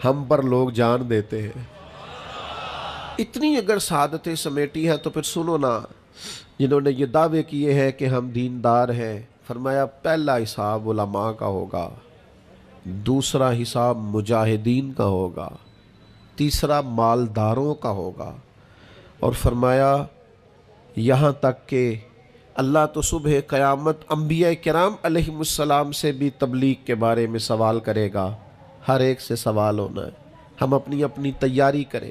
ہم پر لوگ جان دیتے ہیں۔ اتنی اگر سعادتیں سمیٹی ہیں تو پھر سنو نا، جنہوں نے یہ دعوے کیے ہیں کہ ہم دیندار ہیں، فرمایا پہلا حساب علماء کا ہوگا، دوسرا حساب مجاہدین کا ہوگا، تیسرا مالداروں کا ہوگا، اور فرمایا یہاں تک کہ اللہ تو صبح قیامت انبیاء کرام علیہم السلام سے بھی تبلیغ کے بارے میں سوال کرے گا۔ ہر ایک سے سوال ہونا ہے، ہم اپنی اپنی تیاری کریں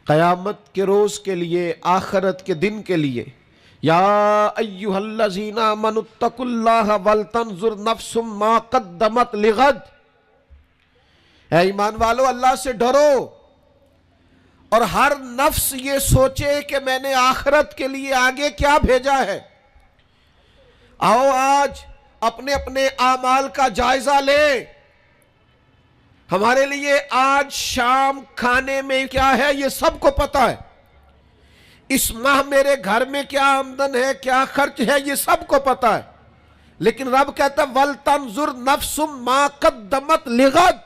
قیامت کے روز کے لیے، آخرت کے دن کے لیے۔ یا ایہا الذین آمنوا اتقوا اللہ ولتنظر نفس ما قدمت لغد، اے ایمان والو اللہ سے ڈرو اور ہر نفس یہ سوچے کہ میں نے آخرت کے لیے آگے کیا بھیجا ہے۔ آؤ آج اپنے اپنے اعمال کا جائزہ لیں۔ ہمارے لیے آج شام کھانے میں کیا ہے یہ سب کو پتہ ہے، اس ماہ میرے گھر میں کیا آمدن ہے، کیا خرچ ہے، یہ سب کو پتہ ہے، لیکن رب کہتا ہے وَلْتَنْظُرْ نَفْسٌ مَا قَدَّمَتْ لِغَدٍ،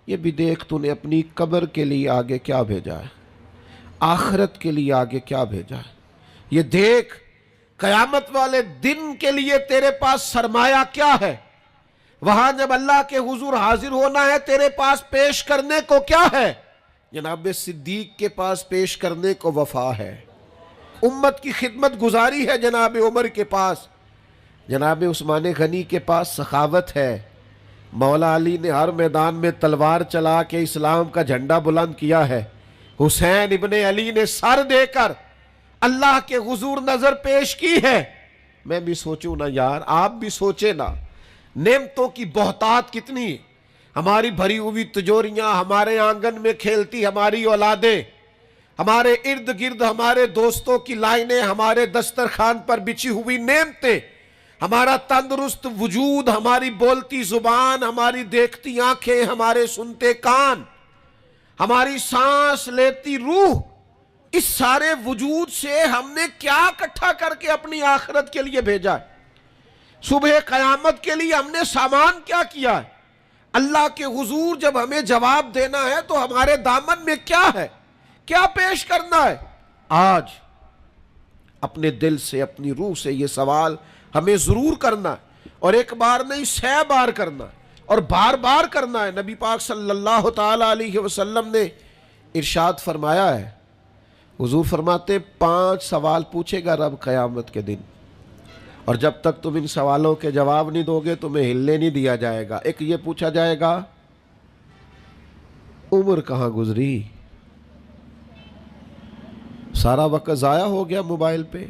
یہ بھی دیکھ تو نے اپنی قبر کے لیے آگے کیا بھیجا ہے، آخرت کے لیے آگے کیا بھیجا ہے، یہ دیکھ قیامت والے دن کے لیے تیرے پاس سرمایہ کیا ہے، وہاں جب اللہ کے حضور حاضر ہونا ہے تیرے پاس پیش کرنے کو کیا ہے۔ جناب صدیق کے پاس پیش کرنے کو وفا ہے، امت کی خدمت گزاری ہے جناب عمر کے پاس، جناب عثمان غنی کے پاس سخاوت ہے، مولا علی نے ہر میدان میں تلوار چلا کے اسلام کا جھنڈا بلند کیا ہے، حسین ابن علی نے سر دے کر اللہ کے حضور نظر پیش کی ہے۔ میں بھی سوچوں نا یار، آپ بھی سوچے نا، نعمتوں کی بہتات کتنی، ہماری بھری ہوئی تجوریاں، ہمارے آنگن میں کھیلتی ہماری اولادیں، ہمارے ارد گرد ہمارے دوستوں کی لائنیں، ہمارے دسترخوان پر بچھی ہوئی نعمتیں، ہمارا تندرست وجود، ہماری بولتی زبان، ہماری دیکھتی آنکھیں، ہمارے سنتے کان، ہماری سانس لیتی روح، اس سارے وجود سے ہم نے کیا اکٹھا کر کے اپنی آخرت کے لیے بھیجا ہے، صبح قیامت کے لیے ہم نے سامان کیا کیا ہے، اللہ کے حضور جب ہمیں جواب دینا ہے تو ہمارے دامن میں کیا ہے، کیا پیش کرنا ہے۔ آج اپنے دل سے، اپنی روح سے یہ سوال ہمیں ضرور کرنا ہے، اور ایک بار نہیں 100 بار کرنا ہے، اور بار بار کرنا ہے۔ نبی پاک صلی اللہ تعالی علیہ وسلم نے ارشاد فرمایا ہے، حضور فرماتے 5 سوال پوچھے گا رب قیامت کے دن، اور جب تک تم ان سوالوں کے جواب نہیں دو گے تمہیں ہلنے نہیں دیا جائے گا۔ ایک یہ پوچھا جائے گا عمر کہاں گزری، سارا وقت ضائع ہو گیا موبائل پہ،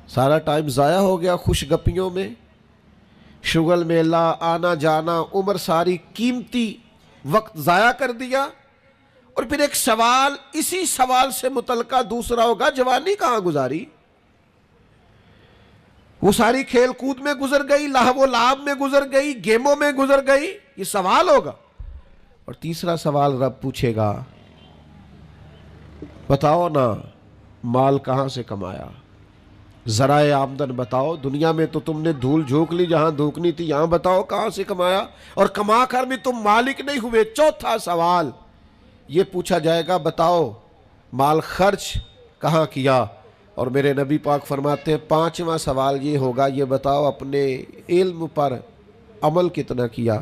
سارا ٹائم ضائع ہو گیا خوش گپیوں میں، شغل میلہ، آنا جانا، عمر ساری قیمتی وقت ضائع کر دیا۔ اور پھر ایک سوال، اسی سوال سے متعلقہ دوسرا ہوگا جوانی کہاں گزاری، وہ ساری کھیل کود میں گزر گئی، لہو و لعب میں گزر گئی، گیموں میں گزر گئی، یہ سوال ہوگا۔ اور تیسرا سوال رب پوچھے گا بتاؤ نا مال کہاں سے کمایا، ذرائع آمدن بتاؤ، دنیا میں تو تم نے دھول جھونک لی جہاں دھونکنی تھی، یہاں بتاؤ کہاں سے کمایا، اور کما کر بھی تم مالک نہیں ہوئے۔ چوتھا سوال یہ پوچھا جائے گا بتاؤ مال خرچ کہاں کیا، اور میرے نبی پاک فرماتے ہیں 5واں سوال یہ ہوگا یہ بتاؤ اپنے علم پر عمل کتنا کیا۔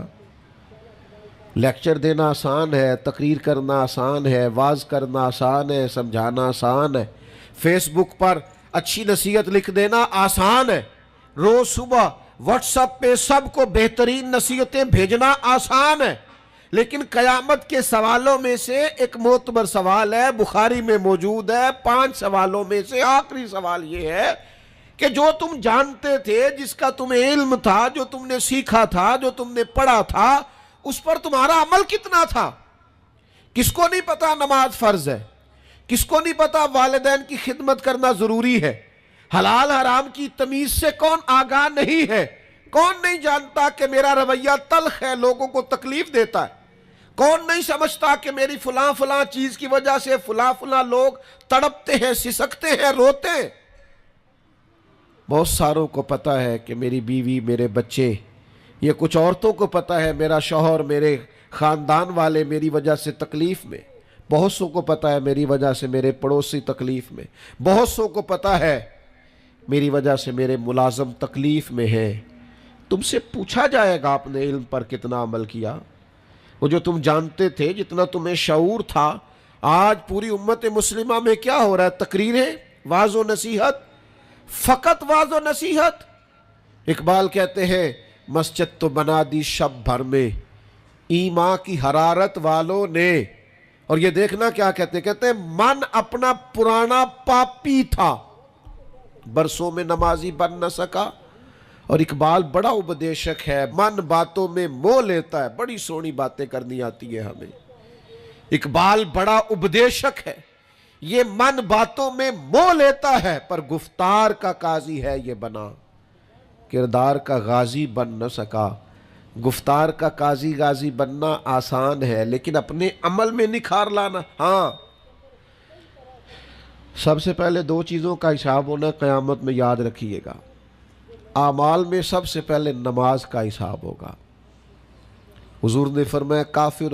لیکچر دینا آسان ہے، تقریر کرنا آسان ہے، واعظ کرنا آسان ہے، سمجھانا آسان ہے، فیس بک پر اچھی نصیحت لکھ دینا آسان ہے، روز صبح واٹس ایپ پہ سب کو بہترین نصیحتیں بھیجنا آسان ہے، لیکن قیامت کے سوالوں میں سے ایک معتبر سوال ہے، بخاری میں موجود ہے، 5 سوالوں میں سے آخری سوال یہ ہے کہ جو تم جانتے تھے، جس کا تمہیں علم تھا، جو تم نے سیکھا تھا، جو تم نے پڑھا تھا، اس پر تمہارا عمل کتنا تھا۔ کس کو نہیں پتا نماز فرض ہے، کس کو نہیں پتا والدین کی خدمت کرنا ضروری ہے، حلال حرام کی تمیز سے کون آگاہ نہیں ہے، کون نہیں جانتا کہ میرا رویہ تلخ ہے، لوگوں کو تکلیف دیتا ہے، کون نہیں سمجھتا کہ میری فلاں فلاں چیز کی وجہ سے فلاں فلاں لوگ تڑپتے ہیں، سسکتے ہیں، روتے ہیں۔ بہت ساروں کو پتا ہے کہ میری بیوی، میرے بچے یہ کچھ عورتوں کو پتہ ہے میرا شوہر میرے خاندان والے میری وجہ سے تکلیف میں، بہت سو کو پتہ ہے میری وجہ سے میرے پڑوسی تکلیف میں، بہت سو کو پتہ ہے میری وجہ سے میرے ملازم تکلیف میں ہیں۔ تم سے پوچھا جائے گا آپ نے علم پر کتنا عمل کیا؟ وہ جو تم جانتے تھے، جتنا تمہیں شعور تھا، آج پوری امت مسلمہ میں کیا ہو رہا ہے؟ تقریریں، واعظ و نصیحت، فقط واعظ و نصیحت۔ اقبال کہتے ہیں مسجد تو بنا دی شب بھر میں ایمان کی حرارت والوں نے، اور یہ دیکھنا کیا کہتے ہیں من اپنا پرانا پاپی تھا، برسوں میں نمازی بن نہ سکا۔ اور اقبال بڑا اپدیشک ہے، من باتوں میں موہ لیتا ہے، بڑی سونی باتیں کرنی آتی ہے ہمیں۔ اقبال بڑا اپدیشک ہے، یہ من باتوں میں موہ لیتا ہے پر گفتار کا قاضی ہے یہ بنا، کردار کا غازی بن نہ سکا۔ گفتار کا قاضی غازی بننا آسان ہے، لیکن اپنے عمل میں نکھار لانا، ہاں۔ سب سے پہلے دو چیزوں کا حساب ہونا قیامت میں، یاد رکھیے گا۔ اعمال میں سب سے پہلے نماز کا حساب ہوگا۔ حضور نے فرمایا کافر